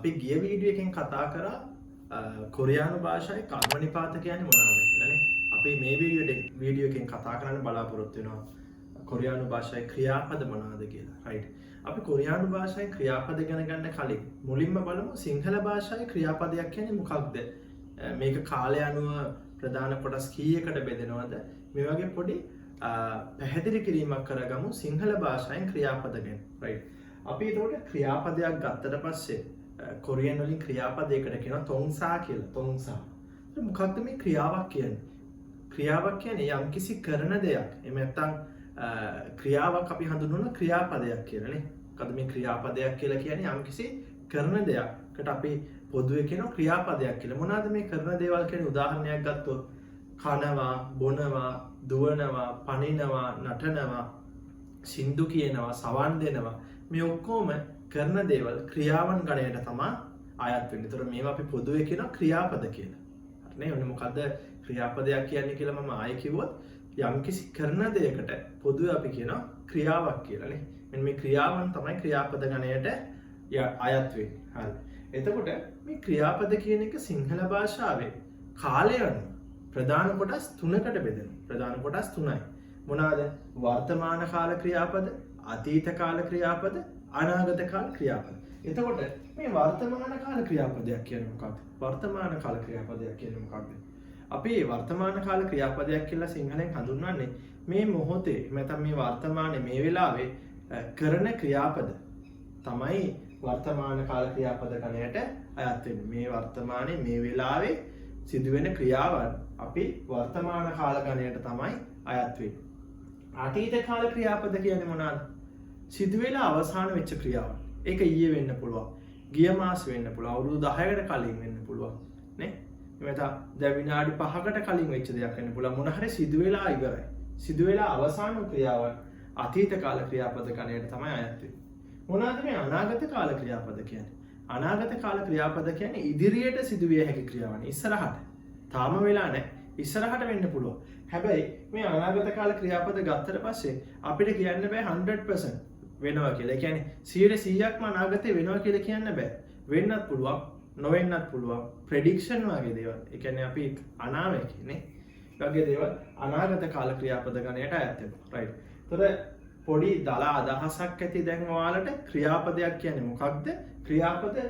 අපි ගිය වීඩියෝ එකෙන් කතා කරා කොරියානු භාෂාවේ කර්ම නිපාත කියන්නේ මොනවද කියලානේ. අපි මේ වීඩියෝ එකෙන් කතා කරන්න බලාපොරොත්තු වෙනවා කොරියානු භාෂාවේ ක්‍රියාපද මොනවද කියලා. රයිට්. අපි කොරියානු භාෂාවේ ක්‍රියාපද ඉගෙන ගන්න කලින් මුලින්ම බලමු සිංහල භාෂාවේ ක්‍රියාපදයක් කියන්නේ මොකක්ද? මේක කාලය අනුව ප්‍රධාන කොටස් කීයකට බෙදෙනවද? මේ වගේ පොඩි පැහැදිලි කිරීමක් කරගමු සිංහල භාෂාවෙන් ක්‍රියාපද ගැන. රයිට්. අපි ඒකට ක්‍රියාපදයක් ගත්තට පස්සේ කොරියන් වලින් ක්‍රියාපදයකට කියනවා තොන්සා කියලා. තොන්සා. මොකක්ද මේ ක්‍රියාවක් කියන්නේ? ක්‍රියාවක් කියන්නේ යම්කිසි කරන දෙයක්. එහෙම නැත්නම් ක්‍රියාවක් අපි හඳුන්වන ක්‍රියාපදයක් කියලා නේ. මොකද මේ ක්‍රියාපදයක් කියලා කියන්නේ යම්කිසි කරන දෙයක්කට අපි පොදුවේ කියනවා ක්‍රියාපදයක් කියලා. මොනවාද මේ කරන දේවල් කියන්නේ? උදාහරණයක් ගත්තොත් කනවා, බොනවා, දුවනවා, පනිනවා, නටනවා, සින්දු කියනවා, සවන් දෙනවා. මේ ඔක්කොම කරන දේවල් ක්‍රියාවන් ගණයට තමයි අයත් වෙන්නේ. ඒතර මේවා අපි පොදුවේ කියනවා ක්‍රියාපද කියලා. හරිනේ? ඔන්න මොකද්ද ක්‍රියාපදයක් කියන්නේ කියලා මම ආයෙ කිව්වොත් යම්කිසි කරන දෙයකට පොදුවේ අපි කියනවා ක්‍රියාවක් කියලා නේ. මෙන්න මේ ක්‍රියාවන් තමයි ක්‍රියාපද ගණයට අයත් වෙන්නේ. හරි. එතකොට මේ ක්‍රියාපද කියන එක සිංහල භාෂාවේ කාලය අනුව ප්‍රධාන කොටස් 3කට බෙදෙනවා. ප්‍රධාන කොටස් 3යි. මොනවාද? වර්තමාන කාල ක්‍රියාපද, අතීත කාල ක්‍රියාපද, අනාගත කාල ක්‍රියාපද. එතකොට මේ වර්තමාන කාල ක්‍රියාපදයක් කියන්නේ මොකක්ද? වර්තමාන කාල ක්‍රියාපදයක් කියන්නේ මොකක්ද? අපි වර්තමාන කාල ක්‍රියාපදයක් කියලා සිංහලෙන් හඳුන්වන්නේ මේ මොහොතේ නැත්නම් මේ වර්තමානයේ මේ වෙලාවේ කරන ක්‍රියාපද තමයි වර්තමාන කාල ක්‍රියාපද ගණයට අයත් වෙන්නේ. මේ වර්තමානයේ මේ වෙලාවේ සිදුවෙන ක්‍රියාවන් අපි වර්තමාන කාල ගණයට තමයි අයත් වෙන්නේ. අතීත කාල ක්‍රියාපද කියන්නේ මොනවාද? සිදුවෙලා අවසාන වෙච්ච ක්‍රියාවන්. ඒක ඊයේ වෙන්න පුළුවන්. ගිය මාස වෙන්න පුළුවන්. අවුරුදු 10කට කලින් වෙන්න පුළුවන්. නේ? එමෙතන දැන් විනාඩි 5කට කලින් වෙච්ච දෙයක් වෙන්න පුළුවන්. මොන හරි සිදුවෙලා ඉවරයි. සිදුවෙලා අවසාන ක්‍රියාවන් අතීත කාල ක්‍රියාපද ගණයට තමයි අයත් වෙන්නේ. මොනවාද මේ අනාගත කාල ක්‍රියාපද කියන්නේ? අනාගත කාල ක්‍රියාපද කියන්නේ ඉදිරියට සිදුවිය හැකි ක්‍රියාවන්. ඉස්සරහට. තාම වෙලා නැහැ. ඉස්සරහට වෙන්න පුළුවන්. හැබැයි මේ අනාගත කාල ක්‍රියාපද ගත්තට පස්සේ අපිට කියන්න බෑ 100% වෙනවා කියලා. ඒ කියන්නේ 100%ක්ම අනාගතේ වෙනවා කියලා කියන්න බෑ. වෙන්නත් පුළුවන්, නොවෙන්නත් පුළුවන්. ප්‍රෙඩික්ෂන් වගේ දේවල්. ඒ කියන්නේ අපි අනාවැ කියන්නේ වගේ දේවල් අනාගත කාල ක්‍රියාපද ගණයට අයත් වෙනවා. රයිට්. ඒතර පොඩි දල අදහසක් ඇති දැන් ඔයාලට ක්‍රියාපදයක් කියන්නේ මොකක්ද? ක්‍රියාපද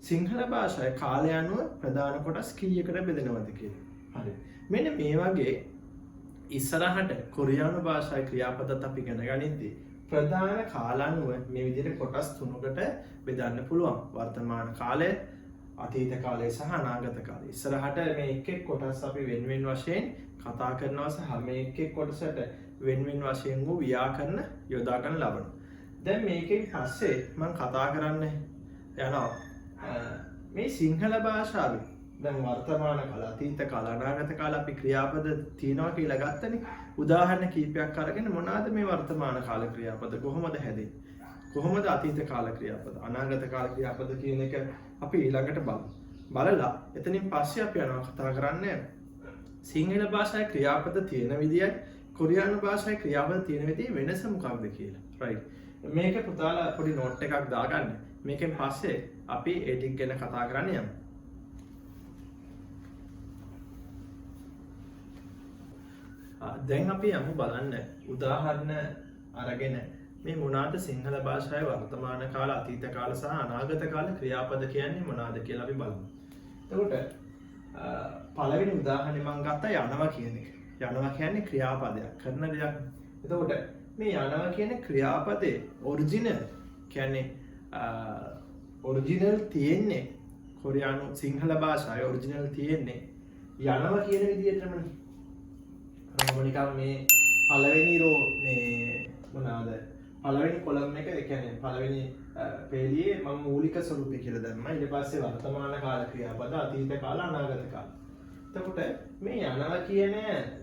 සිංහල භාෂාවේ කාලය අනුව ප්‍රධාන කොටස් කීයකට බෙදෙනවද කියලා. හරි. මෙන්න මේ වගේ ඉස්සරහට කොරියානු භාෂාවේ ක්‍රියාපදත් අපි ඉගෙන ගනිද්දී ප්‍රධාන කාලානුව මේ විදිහට කොටස් 3කට බෙදන්න පුළුවන්. වර්තමාන කාලය, අතීත කාලය සහ අනාගත කාලය. ඉස්සරහට මේ එක් එක් කොටස් අපි වෙන වශයෙන් කතා කරනවා සහ මේ එක් එක් කොටසට වෙන වශයෙන් වූ ව්‍යාකරණ යොදා ගන්න ලබනවා. දැන් මේකෙන් පස්සේ මම කතා කරන්න යනවා මේ සිංහල භාෂාවේ දැන් වර්තමාන කාල, අතීත කාල, අනාගත කාල අපි ක්‍රියාපද තියනවා කියලා ගත්තනේ. උදාහරණ කීපයක් අරගෙන මොනවාද මේ වර්තමාන කාල ක්‍රියාපද කොහොමද හැදෙන්නේ? කොහොමද අතීත කාල ක්‍රියාපද, අනාගත කාල ක්‍රියාපද කියන එක අපි ඊළඟට බලමු. බලලා එතනින් පස්සේ අපි යනවා කතා කරන්නේ සිංහල භාෂාවේ ක්‍රියාපද තියෙන විදියයි කොරියානු භාෂාවේ ක්‍රියාපද තියෙන විදිහේ වෙනස මොකක්ද කියලා. රයිට්. මේක පුතාලා පොඩි නෝට් එකක් දාගන්න. මේකෙන් පස්සේ අපි ඒ ටික ගැන කතා කරන්න යමු. දැන් අපි යමු බලන්න උදාහරණ අරගෙන මේ මොනවාද සිංහල භාෂාවේ වර්තමාන කාල, අතීත කාල සහ අනාගත කාල ක්‍රියාපද කියන්නේ මොනවාද කියලා අපි බලමු. එතකොට පළවෙනි උදාහරණය මම ගත්තා යනවා කියන එක. යනවා කියන්නේ ක්‍රියාපදයක්, කරන දෙයක්. එතකොට මේ යනවා කියන ක්‍රියාපදේ ඔරිජිනල් කියන්නේ ඔරිජිනල් තියෙන්නේ කොරියානු සිංහල භාෂාවේ ඔරිජිනල් තියෙන්නේ යනවා කියන විදිහටමනේ. නිකන් මේ පළවෙනි මේ මොනවාද පළවෙනි කොලම් එක ඒ කියන්නේ පළවෙනි පේළියේ මම මූලික ස්වරූපය කියලා දැම්මා. ඊට පස්සේ වර්තමාන කාල ක්‍රියාපද, අතීත කාල, අනාගත කාල. එතකොට මේ යනවා කියන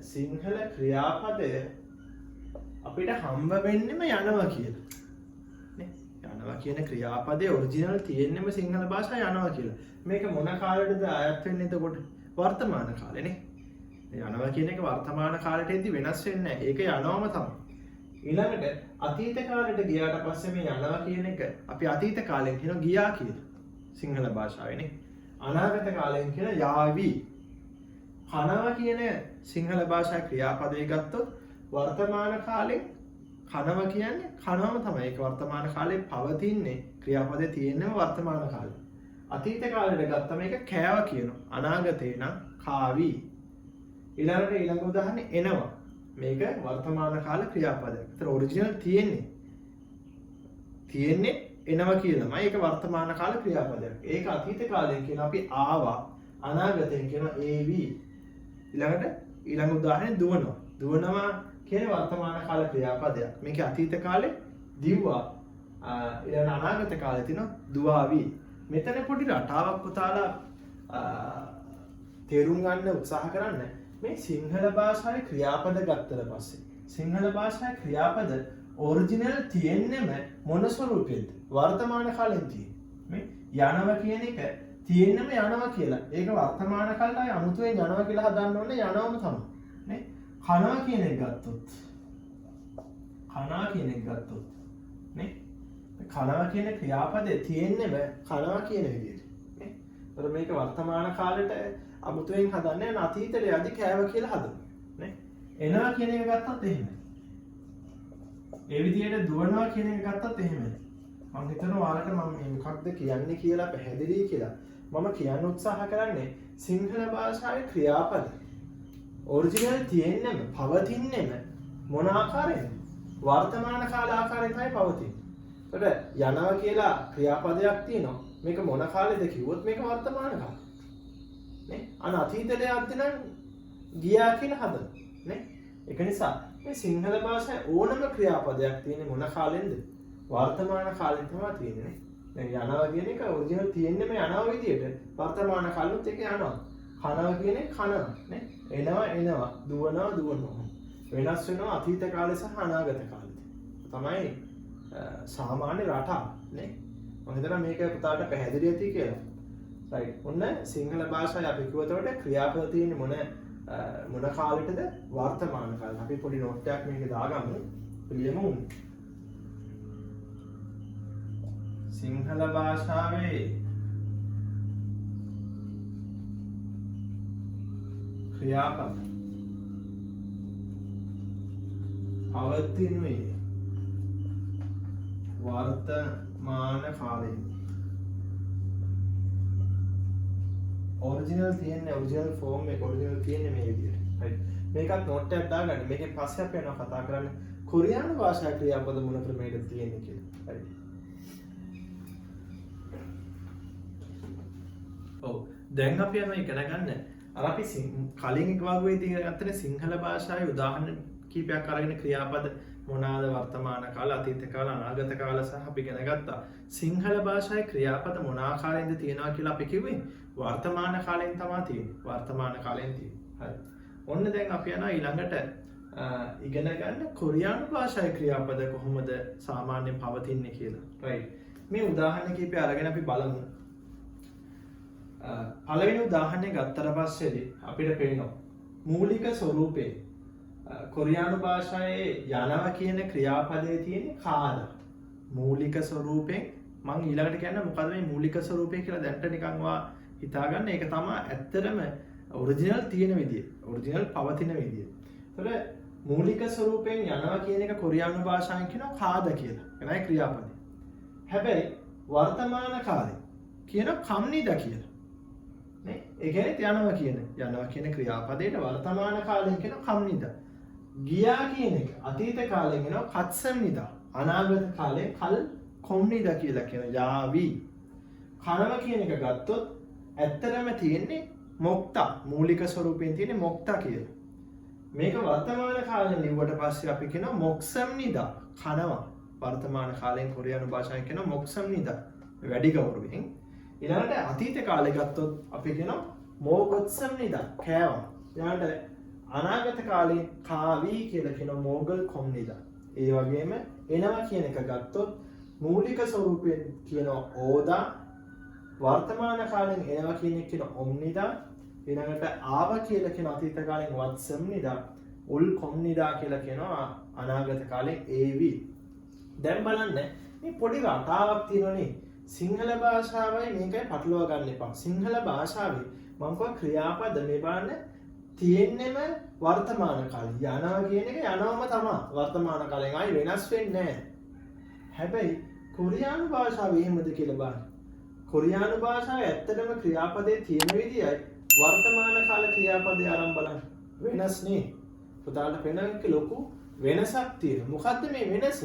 සිංහල ක්‍රියාපදය අපිට හම්බ වෙන්නෙම යනවා කියලා. නේ? යනවා කියන ක්‍රියාපදේ ඔරිජිනල් තියෙන්නෙම සිංහල භාෂාවේ යනවා කියලා. මේක මොන කාලෙටද අයත් වෙන්නේ එතකොට? වර්තමාන කාලෙනේ. යනවා කියන එක වර්තමාන කාලෙටදී වෙනස් වෙන්නේ නැහැ. ඒක යනවාම තමයි. ඊළඟට අතීත කාලෙට ගියාට පස්සේ මේ යනවා කියන එක අපි අතීත කාලෙන් කියනවා ගියා කියලා. සිංහල භාෂාවනේ. අනාගත කාලයෙන් කියන යාවි. කනවා කියන සිංහල භාෂා ක්‍රියාපදේ ගත්තොත් වර්තමාන කාලෙන් කනවා කියන්නේ කනවම තමයි. ඒක වර්තමාන කාලේ පවතින්නේ ක්‍රියාපදේ තියෙනම වර්තමාන කාලේ. අතීත කාලෙට ගත්තම ඒක කෑව කියනවා. අනාගතේ නම් කාවි. ඊළඟ උදාහරණේ එනවා. මේක වර්තමාන කාල ක්‍රියාපදයක්. ඒතර ඔරිජිනල් තියෙන්නේ එනවා කියලාමයි. ඒක වර්තමාන කාල ක්‍රියාපදයක්. ඒක අතීත කාලයෙන් කියන අපි ආවා. අනාගතයෙන් කියන ඒවි. ඊළඟ උදාහරණේ දුවනවා. දුවනවා කියන්නේ වර්තමාන කාල ක්‍රියාපදයක්. මේක අතීත කාලේ දිව්වා. ඊළඟ අනාගත කාලේ තියෙන දුවාවි. මෙතන පොඩි රටාවක් පුතාලා තේරුම් ගන්න උත්සාහ කරන්න. මේ සිංහල භාෂාවේ ක්‍රියාපද ගත්තට පස්සේ සිංහල භාෂාවේ ක්‍රියාපද ඔරිජිනල් තියෙන්නෙම මොන ස්වරූපෙන්ද? වර්තමාන කාලෙන් තියෙන්නේ. මේ යනවා කියන එක තියෙන්නෙම යනවා කියලා. ඒක වර්තමාන කාලේ අමුතුවෙන් යනවා කියලා හදන්න ඕනේ යනවම තමයි. නේ? කනවා කියන එක ගත්තොත් නේ? කනවා කියන ක්‍රියාපදේ තියෙන්නෙම කනවා කියන විදිහට. නේ? ඒතර මේක වර්තමාන කාලෙට අමුතුවෙන් හදන්නේ අතීතයට යදි කෑව කියලා හදනවා. නේ? එනවා කියන එක ගත්තත් එහෙමයි. ඒ විදිහට දුවනවා කියන එක ගත්තත් එහෙමයි. මම හිතනවා ඔයාලට මම මේ මොකක්ද කියන්නේ කියලා පැහැදිලි කියලා. මම කියන්න උත්සාහ කරන්නේ සිංහල භාෂාවේ ක්‍රියාපද ඔරිජිනල් තියෙන්නෙම පවතින්නෙම මොන ආකාරයෙන්ද? වර්තමාන කාල ආකාරයෙන් තමයි පවතින්නේ. ඒකට යනවා කියලා ක්‍රියාපදයක් තියෙනවා. මේක මොන කාලෙද කිව්වොත් මේක වර්තමාන කාලේ. නේ? අතීතයට යද්දී නම් ගියා කියලා හදනවා. නේ? ඒක නිසා මේ සිංහල භාෂාවේ ඕනම ක්‍රියාපදයක් තියෙන්නේ මොන කාලෙන්ද? වර්තමාන කාලෙන් තමයි තියෙන්නේ. දැන් යනවා කියන එක ඔරිජිනල් තියෙන්නේ මේ යනවා විදියට. වර්තමාන කාලෙත් ඒක යනවා. කනවා කියන්නේ කනවා. නේ? එනවා දුවනවා. වෙනස් වෙනවා අතීත කාලේ සහ අනාගත කාලේ. තමයි සාමාන්‍ය රටා. නේ? මම හිතනවා මේක පුතාට පැහැදිලි ඇති කියලා. right. ඔන්න සිංහල භාෂාවේ අපි කිව්වතකොට ක්‍රියාපද තියෙන්නේ මොන කාලෙටද? වර්තමාන කාලේ. අපි පොඩි නෝට් එකක් මේකේ දාගමු. පිළියමු. සිංහල භාෂාවේ ක්‍රියාපද පවතිනුයේ වර්තමාන කාලේ. ඔරිජිනල් ෆෝම් එක ඔරිජිනල් තියෙන්නේ මේ විදිහට. right. මේකත් නෝට් එකක් දාගන්න. මේකෙන් පස්සේ අපි යනවා කතා කරන්න කොරියානු භාෂා ක්‍රියාපද මොන ක්‍රමයකද තියෙන්නේ කියලා. right. ඔව්. දැන් අපි යනවා ඉගෙන ගන්න. අර අපි කලින් එක වගේ තියගත්තනේ සිංහල භාෂාවේ උදාහරණ කීපයක් අරගෙන ක්‍රියාපද මොනවාද වර්තමාන කාල, අතීත කාල, අනාගත කාල සහ අපි ඉගෙන ගත්තා. සිංහල භාෂාවේ ක්‍රියාපද මොන ආකාරයෙන්ද තියෙනවා කියලා අපි කිව්වේ වර්තමාන කාලයෙන් තමයි තියෙන්නේ. වර්තමාන කාලයෙන් තියෙන්නේ. හරි. ඔන්න දැන් අපි යනවා ඊළඟට ඉගෙන ගන්න කොරියානු භාෂාවේ ක්‍රියාපද කොහොමද සාමාන්‍යයෙන් පවතින්නේ කියලා. right. මේ උදාහරණ කීපය අරගෙන අපි බලමු. පළවෙනි උදාහරණය ගත්තට පස්සේදී අපිට පේනවා මූලික ස්වරූපේ කොරියානු භාෂාවේ යනවා කියන ක්‍රියාපදයේ තියෙන කාද. මූලික ස්වරූපෙන් මම ඊළඟට කියන්න මොකද මේ මූලික ස්වරූපය කියලා දැන්ට නිකන් හිතාගන්න. ඒක තමයි ඇත්තටම ඔරිජිනල් තියෙන විදිය. ඔරිජිනල් පවතින විදිය. ඒතර මූලික ස්වරූපයෙන් යනවා කියන එක කොරියානු භාෂාවෙන් කියනවා කාද කියලා. එනයි ක්‍රියාපදේ. හැබැයි වර්තමාන කාලේ කියනවා කම්නිද කියලා. නේ? ඒ කියන්නේ යනවා කියන ක්‍රියාපදයට වර්තමාන කාලයෙන් කියනවා කම්නිද. ගියා කියන එක අතීත කාලයෙන් කියනවා කත්සම්නිද. අනාගත කාලේ කල් කොම්නිද කියලා කියන යාවි. කනවා කියන එක ගත්තොත් ඇත්තටම තියෙන්නේ මොක්තා. මූලික ස්වරූපයෙන් තියෙන්නේ මොක්තා කියලා. මේක වර්තමාන කාලෙන් ලිව්වට පස්සේ අපි කියනවා මොක්සම්නිද. කනවා. වර්තමාන කාලයෙන් කොරියානු භාෂාවෙන් කියනවා මොක්සම්නිද. වැඩි ගෞරවයෙන්. ඊළඟට අතීත කාලේ ගත්තොත් අපි කියනවා මොගොත්සම්නිද. කෑවා. ඊළඟට අනාගත කාලේ කාවි කියලා කියනවා මොගල් කොම්නිද. ඒ වගේම එනවා කියන එක ගත්තොත් මූලික ස්වරූපයෙන් කියනවා ඕදා. වර්තමාන කාලෙන් එනවා කියන එක කියනවා ඔම්නිදා. ඊළඟට ආව කියලා කියන අතීත කාලෙන් වත්සම්නිදා. උල් කොම්නිදා කියලා කියනවා අනාගත කාලේ ඒවි. දැන් බලන්න මේ පොඩි රටාවක් තියෙනනේ සිංහල භාෂාවයි මේකයි පටලවා ගන්න එපා. සිංහල භාෂාවේ මම කිව්වා ක්‍රියාපද මේ බලන්න තියෙන්නෙම වර්තමාන කාලේ. යනවා කියන එක යනවම තමයි. වර්තමාන කාලෙන් ආයි වෙනස් වෙන්නේ නැහැ. හැබැයි කොරියානු භාෂාවේ එහෙමද කියලා බලන්න. කොරියානු භාෂාවේ ඇත්තටම ක්‍රියාපදයේ තියෙන විදියයි වර්තමාන කාල ක්‍රියාපදයේ ආරම්භ බලන්න. වෙනස් නේ. පුතාලට පේනක ලොකු වෙනසක් තියෙනවා. මොකද්ද මේ වෙනස?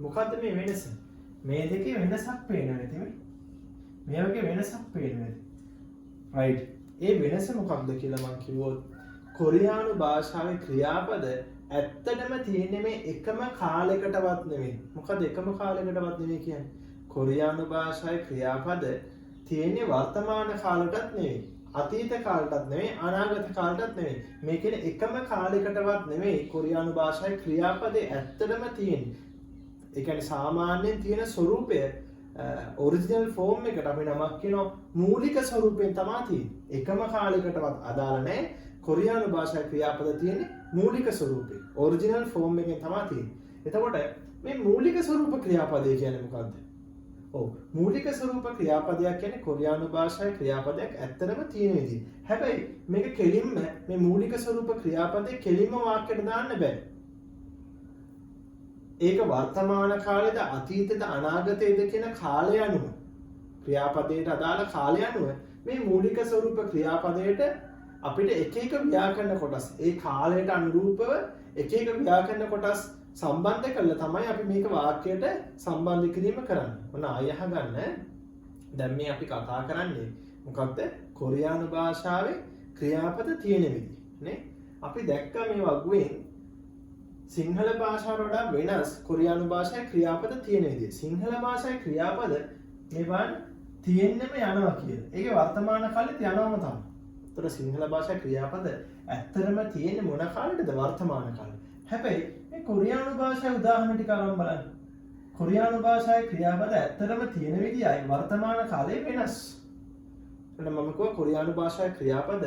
මොකද්ද මේ වෙනස? මේ දෙකේ වෙනසක් පේනවා නේද? මේ වගේ වෙනසක් පේනවා නේද? right. ඒ වෙනස මොකක්ද කියලා මම කිව්වොත් කොරියානු භාෂාවේ ක්‍රියාපද ඇත්තටම තියෙන්නේ මේ එකම කාලයකටවත් නෙමෙයි. මොකද එකම කාලයකටවත් නෙමෙයි කියන්නේ. කොරියානු භාෂාවේ ක්‍රියාපද තියෙන්නේ වර්තමාන කාලයටත් නෙමෙයි. අතීත කාලයටත් නෙමෙයි අනාගත කාලයටත් නෙමෙයි. මේ කියන්නේ එකම කාලයකටවත් නෙමෙයි කොරියානු භාෂාවේ ක්‍රියාපදේ ඇත්තටම තියෙන්නේ. ඒ කියන්නේ සාමාන්‍යයෙන් තියෙන ස්වරූපය ඔරිජිනල් ෆෝම් එකට අපි නමක් කියනවා මූලික ස්වරූපයෙන් තමයි තියෙන්නේ. එකම කාලයකටවත් අදාළ නැහැ. කොරියානු භාෂාවේ ක්‍රියාපද තියෙන්නේ මූලික ස්වරූපේ. ඔරිජිනල් ෆෝම් එකෙන් තමයි තියෙන්නේ. එතකොට මේ මූලික ස්වරූප ක්‍රියාපදය කියන්නේ මොකද්ද? ඔව් මූලික ස්වරූප ක්‍රියාපදයක් කියන්නේ කොරියානු භාෂාවේ ක්‍රියාපදයක් ඇත්තටම තියෙන විදිහ. හැබැයි මේක කෙලින්ම මේ මූලික ස්වරූප ක්‍රියාපදේ කෙලින්ම වාක්‍යයට දාන්න බෑ. ඒක වර්තමාන කාලේද අතීතද අනාගතයේද කියන කාලය අනුව ක්‍රියාපදයට අදාළ කාලය අනුව මේ මූලික ස්වරූප ක්‍රියාපදයට අපිට එක එක ව්‍යාකරණ කොටස් ඒ කාලයට අනුරූපව එක එක ව්‍යාකරණ කොටස් සම්බන්ධ කරලා තමයි අපි මේක වාක්‍යයට සම්බන්ධ කිරීම කරන්නේ. මොන ආය අහගන්න. දැන් මේ අපි කතා කරන්නේ මොකක්ද? කොරියානු භාෂාවේ ක්‍රියාපද තියෙන විදිහ නේ. අපි දැක්ක මේ වගුවෙන් සිංහල භාෂාවට වඩා වෙනස් කොරියානු භාෂාවේ ක්‍රියාපද තියෙන විදිහ. සිංහල භාෂාවේ ක්‍රියාපද මේවන් තියෙන්නෙම යනවා කියලා. ඒකේ වර්තමාන කාලෙත් යනවම තමයි. ඒතර සිංහල භාෂාවේ ක්‍රියාපද ඇත්තටම තියෙන්නේ මොන කාලෙටද? වර්තමාන කාලෙ. හැබැයි මේ කොරියානු භාෂාවේ උදාහරණ ටික අරන් බලන්න. කොරියානු භාෂාවේ ක්‍රියාපද ඇත්තටම තියෙන විදියයි වර්තමාන කාලේ වෙනස්. එතන මම කිව්වා කොරියානු භාෂාවේ ක්‍රියාපද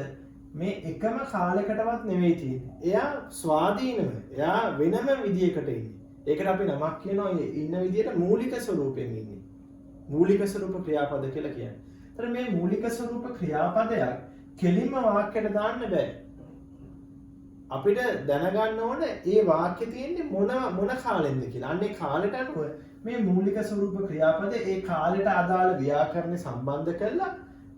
මේ එකම කාලයකටවත් නෙවෙයි තියෙන්නේ. එයා ස්වාධීනව. එයා වෙනම විදියකට ඉන්නේ. ඒකට අපි නමක් කියනවා ඉන්න විදියට මූලික ස්වරූපයෙන් ඉන්නේ. මූලික ස්වරූප ක්‍රියාපද කියලා කියන්නේ. ඒතර මේ මූලික ස්වරූප ක්‍රියාපදයක් කෙලින්ම වාක්‍යයට දාන්න බෑ. අපිට දැනගන්න ඕනේ ඒ වාක්‍ය තියෙන්නේ මොන කාලෙන්ද කියලා. අන්නේ කාලෙට අනුව මේ මූලික ස්වරූප ක්‍රියාපද ඒ කාලෙට අදාළ ව්‍යාකරණ සම්බන්ධ කරලා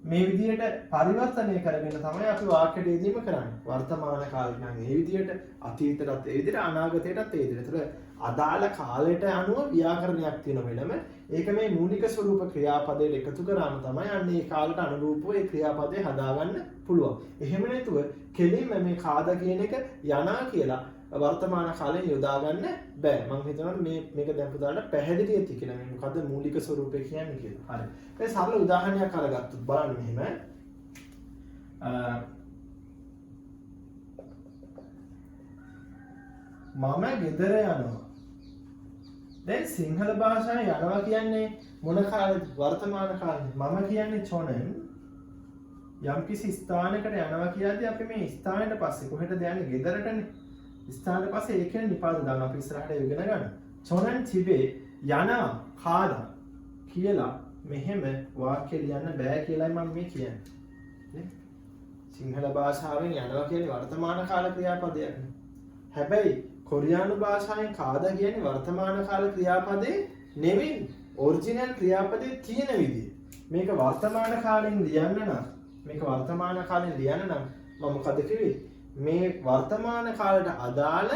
මේ විදිහට පරිවර්තනය කරගෙන තමයි අපි වාක්‍යයට යෙදීම කරන්නේ. වර්තමාන කාලේ නම් ඒ විදිහට අතීතයටත් ඒ විදිහට අනාගතයටත් ඒ විදිහට. ඒතර අදාළ කාලයට අනුව ව්‍යාකරණයක් තියෙන වෙනම ඒක මේ මූලික ස්වරූප ක්‍රියාපදයට එකතු කරාම තමයි අන්න ඒ කාලයට අනුරූපව ඒ ක්‍රියාපදේ හදාගන්න පුළුවන්. එහෙම නැතුව කෙලින්ම මේ කාද කියන එක යනා කියලා වර්තමාන කාලයෙන් යොදා ගන්න බෑ. මම හිතනවා මේක දැන් පුතාලට පැහැදිලි ඇති කියලා. මේ මොකද්ද මූලික ස්වරූපය කියන්නේ කියලා. හරි. ඒ සරල උදාහරණයක් අරගත්තොත් බලන්න මෙහෙම. මම ගෙදර යනවා. දැන් සිංහල භාෂාවේ යනවා කියන්නේ මොන කාලෙද? වර්තමාන කාලේ. මම කියන්නේ චොනන් යම්කිසි ස්ථානයකට යනවා කියද්දී අපි මේ ස්ථානෙට පස්සේ කොහෙටද යන්නේ? ගෙදරටනේ. ස්ථානෙට පස්සේ ඒකෙන් නිපාත දාන්න අපි ඉස්සරහට ඉගෙන ගන්න. චොනන් තිබේ යනවා කාදා කියලා මෙහෙම වාක්‍ය ලියන්න බෑ කියලායි මම මේ කියන්නේ. නේ? සිංහල භාෂාවෙන් යනවා කියන්නේ වර්තමාන කාල ක්‍රියාපදයක්. හැබැයි කොරියානු භාෂාවෙන් කාදා කියන්නේ වර්තමාන කාල ක්‍රියාපදේ නෙවෙයි. ඔරිජිනල් ක්‍රියාපදේ තියෙන විදිය. මේක වර්තමාන කාලෙන් ලියන්න නම් මම මොකද කිව්වේ? මේ වර්තමාන කාලයට අදාළ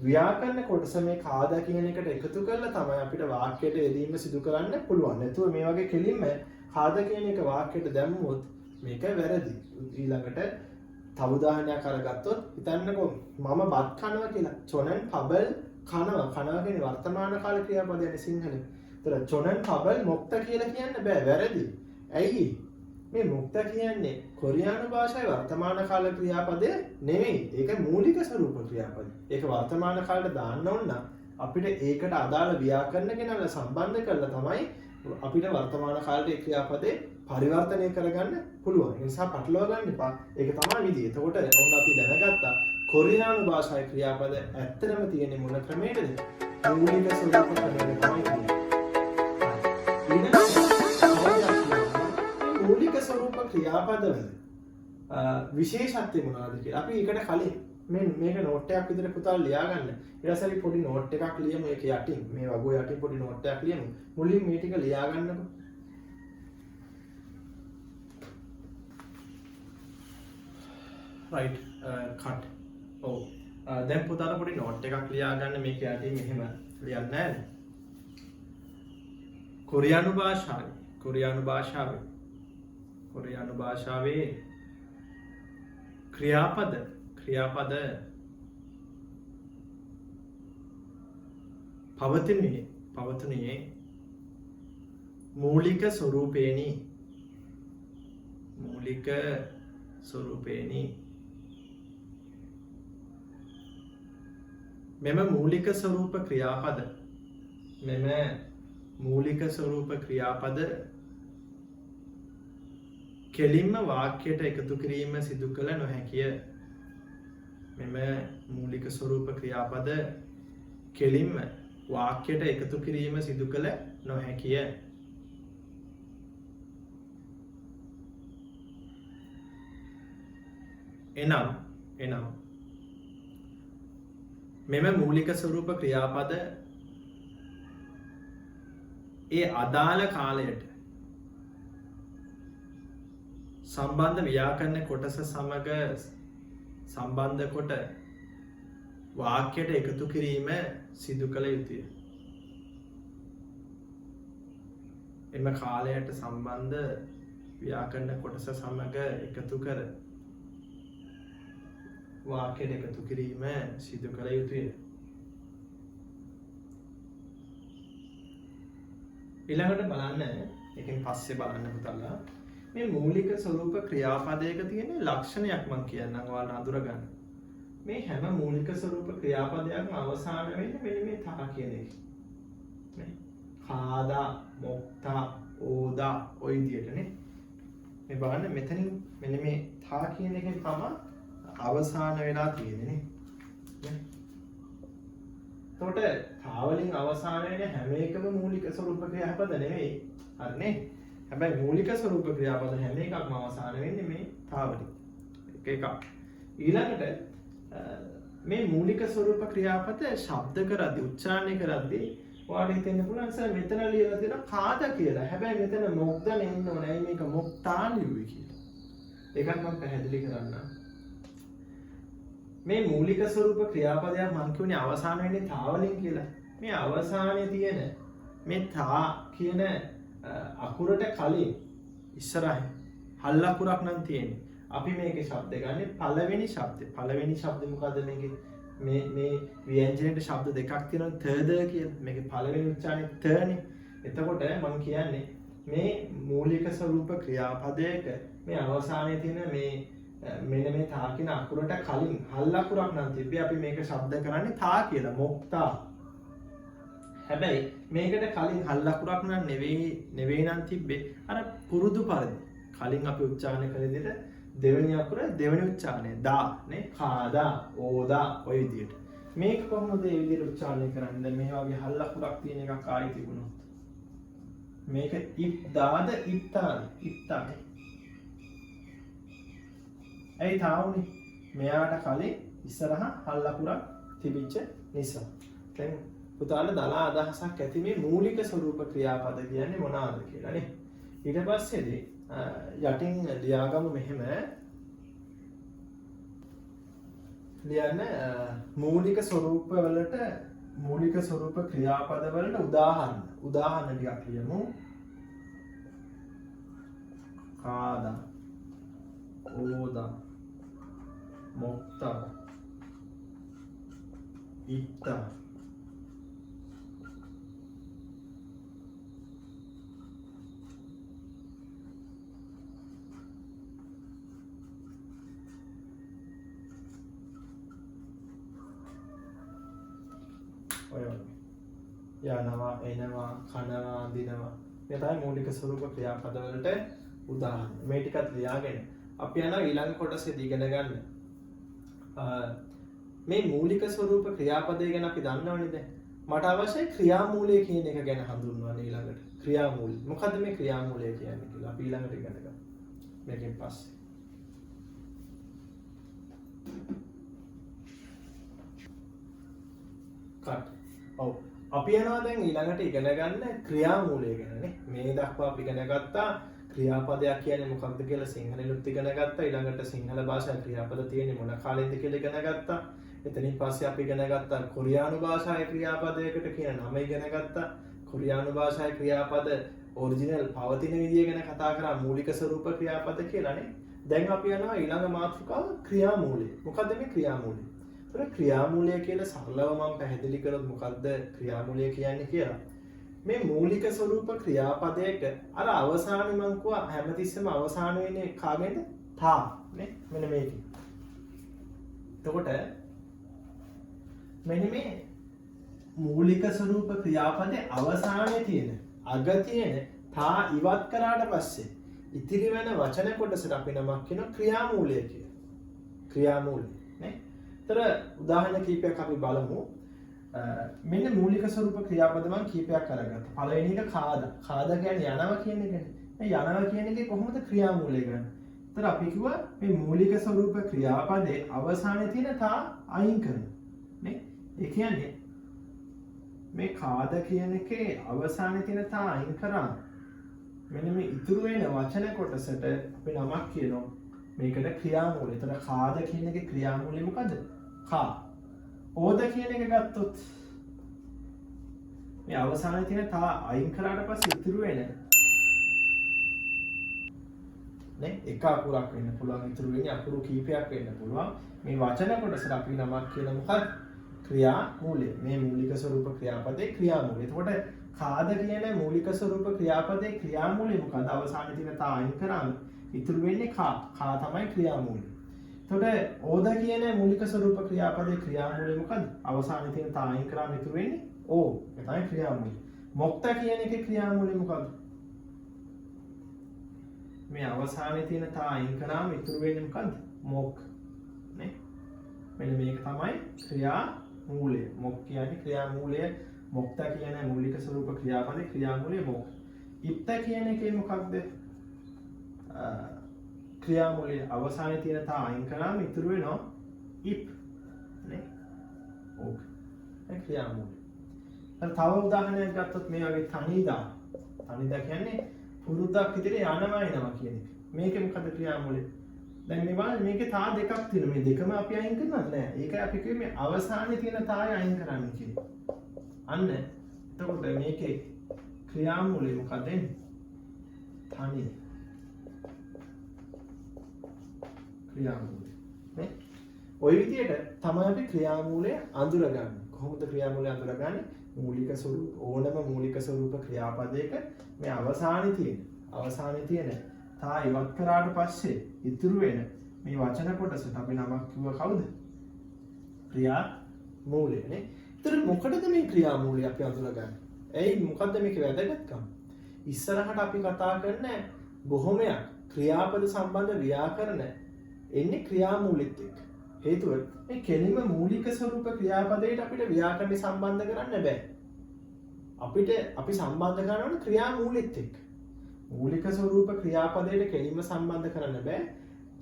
ව්‍යාකරණ කොටස මේ කාදා කියන එකට එකතු කරලා තමයි අපිට වාක්‍යයට යෙදීම සිදු කරන්න පුළුවන්. නැතුව මේ වගේ කෙලින්ම කාදා කියන එක වාක්‍යයට දැම්මොත් මේක වැරදි. ඊළඟට තව උදාහරණයක් අරගත්තොත් හිතන්නකෝ මම බත් කනවා කියලා. චොනන් පබල් කනවා. කනවා කියන්නේ වර්තමාන කාල ක්‍රියාපදයනේ සිංහලෙන්. ඒතර චොනන් පබල් මොක්ත කියලා කියන්න බෑ. වැරදි. ඇයි? මේ මුක්ත කියන්නේ කොරියානු භාෂාවේ වර්තමාන කාල ක්‍රියාපදය නෙමෙයි. ඒක මූලික ස්වරූප ක්‍රියාපද. ඒක වර්තමාන කාලයට දාන්න ඕන නම් අපිට ඒකට අදාළ ව්‍යාකරණ ගෙනල්ලා සම්බන්ධ කරලා තමයි අපිට වර්තමාන කාලේ ඒ ක්‍රියාපදේ පරිවර්තනය කරගන්න පුළුවන්. ඒ නිසා පටලවා ගන්න එපා. ඒක තමයි විදිය. එතකොට ඔන්න අපි දැනගත්තා කොරියානු භාෂාවේ ක්‍රියාපද ඇත්තටම තියෙන්නේ මොන ක්‍රමයකද? මූලික ස්වරූප ක්‍රමයක තමයි තියෙන්නේ. ස්වරූප ක්‍රියාපදවල විශේෂත්වය මොනවද කියලා අපි ඒකට කලින් මේක නෝට් එකක් විදිහට පුතාලා ලියා ගන්න. ඊට පස්සේ අපි පොඩි නෝට් එකක් ලියමු ඒක යටින් මේ වගුව යටින් පොඩි නෝට් එකක් ලියමු. මුලින් මේ ටික ලියා ගන්නකො. right cut. ඔව්. දැන් පුතාලා පොඩි නෝට් එකක් ලියා ගන්න මේක යටින් මෙහෙම ලියන්න නැහැ. කොරියානු භාෂාවේ ක්‍රියාපද පවතිනුයේ මූලික ස්වරූපේනි මෙම මූලික ස්වරූප ක්‍රියාපද කෙලින්ම වාක්‍යයට එකතු කිරීම සිදු කළ නොහැකිය. මෙම මූලික ස්වරූප ක්‍රියාපද කෙලින්ම වාක්‍යයට එකතු කිරීම සිදු කළ නොහැකිය. එනම් මෙම මූලික ස්වරූප ක්‍රියාපද ඒ අදාළ කාලයට සම්බන්ධ ව්‍යාකරණ කොටස සමග සම්බන්ධ කොට වාක්‍යයට එකතු කිරීම සිදු කළ යුතුය. එම කාලයට සම්බන්ධ ව්‍යාකරණ කොටස සමග එකතු කර වාක්‍යයට එකතු කිරීම සිදු කළ යුතුය. ඊළඟට බලන්න එකෙන් පස්සේ බලන්න පුතල්ලා මේ මූලික ස්වරූප ක්‍රියාපදයක තියෙන ලක්ෂණයක් මම කියන්නම් ඔයාලා අඳුරගන්න. මේ හැම මූලික ස්වරූප ක්‍රියාපදයක්ම අවසාන වෙන්නේ මෙන්න මේ තා කියන එක. මේ කාදා, මොක්තා, ඕදා ඔය විදිහටනේ. මේ බලන්න මෙතනින් මෙන්න මේ තා කියන එකෙන් තමයි අවසාන වෙලා තියෙන්නේ නේ. එතකොට තා වලින් අවසාන වෙන හැම එකම මූලික ස්වරූප ක්‍රියාපද නෙවෙයි. හරිනේ? හැබැයි මූලික ස්වරූප ක්‍රියාපද හැම එකක්ම අවසාන වෙන්නේ මේ තා වලින්. එකක්. ඊළඟට මේ මූලික ස්වරූප ක්‍රියාපද ශබ්ද කරද්දී උච්චාරණය කරද්දී ඔයාලට හිතෙන්න පුළුවන් සර් මෙතන ලියලා තියෙන කාද කියලා. හැබැයි මෙතන මොක්ද නෙන්න ඕනේ. මේක මොක්තා ලියුවේ කියලා. ඒකත් මම පැහැදිලි කරන්නම්. මේ මූලික ස්වරූප ක්‍රියාපදයක් මම කියන්නේ අවසාන වෙන්නේ තා වලින් කියලා. මේ අවසානයේ තියෙන මේ තා කියන අකුරට කලින් ඉස්සරහින් හල් අකුරක් නම් තියෙන්නේ. අපි මේකේ ශබ්ද ගන්නේ පළවෙනි ශබ්දේ. පළවෙනි ශබ්දේ මොකද්ද මේකේ? මේ ව්‍යංජනයේ ශබ්ද දෙකක් තියෙනවා තද කියලා. මේකේ පළවෙනි උච්චාරණය තනේ. එතකොට මම කියන්නේ මේ මූලික ස්වරූප ක්‍රියාපදයක මේ අවසානයේ තියෙන මේ මෙන්න මේ තා කියන අකුරට කලින් හල් අකුරක් නම් තිබ්බේ අපි මේක ශබ්ද කරන්නේ තා කියලා මොක්තා. හැබැයි මේකට කලින් හල් අකුරක් නම් නෙවෙයි නම් තිබ්බේ අර පුරුදු පරිදි කලින් අපි උච්චාරණය කළ විදිහට දෙවෙනි අකුර දෙවෙනි උච්චාරණය දා නේ කාදා ඕදා ඔය විදිහට. මේක කොහොමද මේ විදිහට උච්චාරණය කරන්නේ? මේ වගේ හල් අකුරක් තියෙන එකක් ආයි තිබුණොත් මේක ඉබ්දාද ඉත්තානේ. ඇයි තාවුනේ? මෙයාට කලින් ඉස්සරහා හල් අකුරක් තිබිච්ච නිසා. දැන් පුතාලා දලා අදහසක් ඇති මේ මූලික ස්වරූප ක්‍රියාපද කියන්නේ මොනවාද කියලා නේ. ඊට පස්සේදී යටින් ලියාගමු මෙහෙම ලියන්න මූලික ස්වරූප ක්‍රියාපද වලට උදාහරණ ටිකක් ලියමු. කාදා, ඕදා, මොක්තා, ඉත්තා. යනවා, එනවා, කනවා, දිනවා. මේ තමයි මූලික ස්වරූප ක්‍රියාපද වලට උදාහරණ. මේ ටිකත් ලියාගෙන අපි යනවා ඊළඟ කොටසේදී ඉගෙන ගන්න. මේ මූලික ස්වරූප ක්‍රියාපදය ගැන අපි දන්නවනේ දැන්. මට අවශ්‍යයි ක්‍රියාමූලය කියන එක ගැන හඳුන්වන්න ඊළඟට. ක්‍රියාමූලය. මොකද්ද මේ ක්‍රියාමූලය කියන්නේ කියලා අපි ඊළඟට ඉගෙන ගමු. මේකෙන් පස්සේ. cut. ඔව්. අපි යනවා දැන් ඊළඟට ඉගෙන ගන්න ක්‍රියාමූලය ගැනනේ. මේ දක්වා අපි ඉගෙන ගත්තා ක්‍රියාපදයක් කියන්නේ මොකක්ද කියලා සිංහලෙනුත් ඉගෙන ගත්තා. ඊළඟට සිංහල භාෂාවේ ක්‍රියාපද තියෙන්නේ මොන කාලෙන්ද කියලා ඉගෙන ගත්තා. එතනින් පස්සේ අපි ඉගෙන ගත්තා කොරියානු භාෂාවේ ක්‍රියාපදයකට කියන නම ඉගෙන ගත්තා. කොරියානු භාෂාවේ ක්‍රියාපද ඔරිජිනල් පවතින විදිය ගැන කතා කරා මූලික ස්වරූප ක්‍රියාපද කියලානේ. දැන් අපි යනවා ඊළඟ මාතෘකාව ක්‍රියාමූලය. මොකද්ද මේ ක්‍රියාමූලය? ඒතර ක්‍රියාමූලය කියලා සරලව මම පැහැදිලි කරොත් මොකද්ද ක්‍රියාමූලය කියන්නේ කියලා. මේ මූලික ස්වරූප ක්‍රියාපදයක අර අවසානයේ මම කිව්වා හැමතිස්සෙම අවසාන වෙන්නේ කාගෙන්ද? තා නේ. මෙන්න මේකේ. එතකොට මෙන්න මේ මූලික ස්වරූප ක්‍රියාපදයේ අවසානයේ තියෙන අග තියෙන තා ඉවත් කරාට පස්සේ ඉතිරි වෙන වචන කොටසට අපි නමක් කියන ක්‍රියාමූලය කියලා. ක්‍රියාමූලය නේ. ඒතර උදාහරණ කීපයක් අපි බලමු. මෙන්න මූලික ස්වරූප ක්‍රියාපද මම කීපයක් අරගත්තා. පළවෙනි එක කාද. කාද කියන්නේ යනවා කියන එකනේ. මේ යනවා කියන එකේ කොහොමද ක්‍රියාමූලය ගන්න? ඒතර අපි කිව්වා මේ මූලික ස්වරූප ක්‍රියාපදයේ අවසානයේ තියෙන තා අයින් කරනවා. නේ? ඒ කියන්නේ මේ කාද කියන එකේ අවසානයේ තියෙන තා අයින් කරා මෙන්න මේ ඉතුරු වෙන වචන කොටසට අපි නමක් කියනවා. මේකට ක්‍රියාමූලය. එතන කාද කියන එකේ ක්‍රියාමූලය මොකද්ද? කා. ඕද කියන එක ගත්තොත් මේ අවසානයේ තියෙන තා අයින් කරාට පස්සේ ඉතුරු වෙන නේ එක අකුරක් වෙන්න පුළුවන්. ඉතුරු වෙන්නේ අකුරු කීපයක් වෙන්න පුළුවන්. මේ වචන කොටසට අපි නමක් කියන මොකක්ද? ක්‍රියාමූලය. මේ මූලික ස්වරූප ක්‍රියාපදයේ ක්‍රියාමූලය. එතකොට කාද කියන මූලික ස්වරූප ක්‍රියාපදයේ ක්‍රියාමූලය මොකද්ද? අවසානයේ තියෙන තා අයින් කරාම ඉතුරු වෙන්නේ කා. කා තමයි ක්‍රියාමූලය. එතකොට ඕද කියන මූලික ස්වරූප ක්‍රියාපදයේ ක්‍රියාමූලය මොකද්ද? අවසානයේ තියෙන තා අයින් කරාම ඉතුරු වෙන්නේ ඕ. ඒ තමයි ක්‍රියාමූලය. මොක්ත කියන එකේ ක්‍රියාමූලය මොකද්ද? මේ අවසානයේ තියෙන තා අයින් කරාම ඉතුරු වෙන්නේ මොකද්ද? මොක්. නේ? මෙන්න මේක තමයි ක්‍රියාමූලය. මොක් කියන්නේ ක්‍රියාමූලය. මොක්ත කියන මූලික ස්වරූප ක්‍රියාපදයේ ක්‍රියාමූලය මොක්. ඉත්ත කියන එකේ මොකක්ද? ක්‍රියාමූලය අවසානයේ තියෙන තා අයින් කරාම ඉතුරු වෙනවා ඉප් නේ. ඕක. ඒ ක්‍රියාමූලය. තව උදාහරණයක් ගත්තොත් මේ වගේ තනිදා. තනිදා කියන්නේ පුරුද්දක් විදිහට යනවා එනවා කියන එක. මේකේ මොකද ක්‍රියාමූලය? දැන් මේකේ තා දෙකක් තියෙනවා. මේ දෙකම අපි අයින් කරනවද නෑ. ඒකයි අපි කිව්වේ මේ අවසානයේ තියෙන තාය අයින් කරන්න කියලා. අන්න එතකොට මේකේ ක්‍රියාමූලය මොකක්ද එන්නේ? තනිය. ක්‍රියාමූලය නේ. ওই විදිහට තමයි අපි ක්‍රියාමූලය අඳුරගන්නේ. කොහොමද ක්‍රියාමූලය අඳුරගන්නේ? මූලික ස්වරූප ඕනම මූලික ස්වරූප ක්‍රියාපදයක මේ අවසානයේ තියෙන තා ඉවත් කරාට පස්සේ ඉතුරු වෙන මේ වචන කොටසට අපි නමක් කිව්ව කවුද? ක්‍රියාමූලය නේ. ඒතර මොකටද මේ ක්‍රියාමූලය අපි අඳුරගන්නේ? එයි මොකද්ද මේකේ වැදගත්කම? ඉස්සරහට අපි කතා කරන බොහොමයක් ක්‍රියාපද සම්බන්ධ ව්‍යාකරණ එන්නේ ක්‍රියාමූලෙත් එක්ක. හේතුව මේ කෙලින්ම මූලික ස්වරූප ක්‍රියාපදයට අපිට ව්‍යාකරණ සම්බන්ධ කරන්න බෑ. අපි සම්බන්ධ කරනවා ක්‍රියාමූලෙත් එක්ක. මූලික ස්වරූප ක්‍රියාපදයට කෙලින්ම සම්බන්ධ කරන්න බෑ.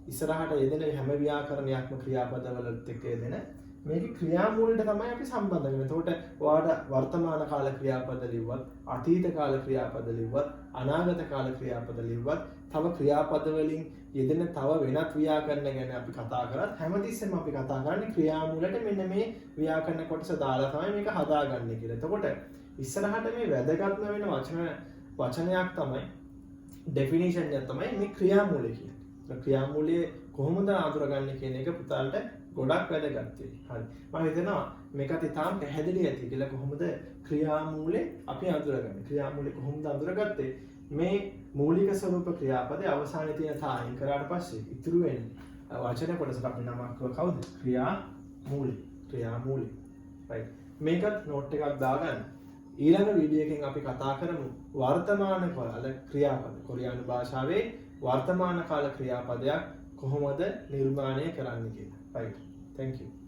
ඉස්සරහට යෙදෙන හැම ව්‍යාකරණයක්ම ක්‍රියාපදවලත් එක්ක යෙදෙන මේක ක්‍රියාමූලයට තමයි අපි සම්බන්ධ කරන්නේ. එතකොට ඔයාලට වර්තමාන කාල ක්‍රියාපද ලිව්වත්, අතීත කාල ක්‍රියාපද ලිව්වත්, අනාගත කාල ක්‍රියාපද ලිව්වත්, තව ක්‍රියාපද වලින් යෙදෙන තව වෙනත් ව්‍යාකරණ ගැන අපි කතා කරත් හැමතිස්සෙම අපි කතා කරන්නේ ක්‍රියාමූලයට මෙන්න මේ ව්‍යාකරණ කොටස දාලා තමයි මේක හදාගන්නේ කියලා. එතකොට ඉස්සරහට මේ වැදගත්ම වෙන වචනයක් තමයි ඩෙෆිනිෂන් එක තමයි මේ ක්‍රියාමූලය කියන්නේ. ක්‍රියාමූලය කොහොමද අඳුරගන්නේ කියන එක පුතාලට ගොඩක් වැදගත් වෙයි. හරි. මම හිතනවා මේකත් ඉතාම පැහැදිලි ඇති කියලා කොහොමද ක්‍රියාමූලය අපි අඳුරගන්නේ. ක්‍රියාමූලය කොහොමද අඳුරගත්තේ? මේ මූලික ස්වරූප ක්‍රියාපදයේ අවසානයේ තියෙන තා අයින් කරාට පස්සේ ඉතුරු වෙන වචන කොටසට අපි නමක් කවුද? ක්‍රියාමූලය. ක්‍රියාමූලය. right. මේකත් නෝට් එකක් දාගන්න. ඊළඟ වීඩියෝ එකෙන් අපි කතා කරමු වර්තමාන කාල ක්‍රියාපද. කොරියානු භාෂාවේ වර්තමාන කාල ක්‍රියාපදයක් කොහොමද නිර්මාණය කරන්නේ කියලා. right. Thank you.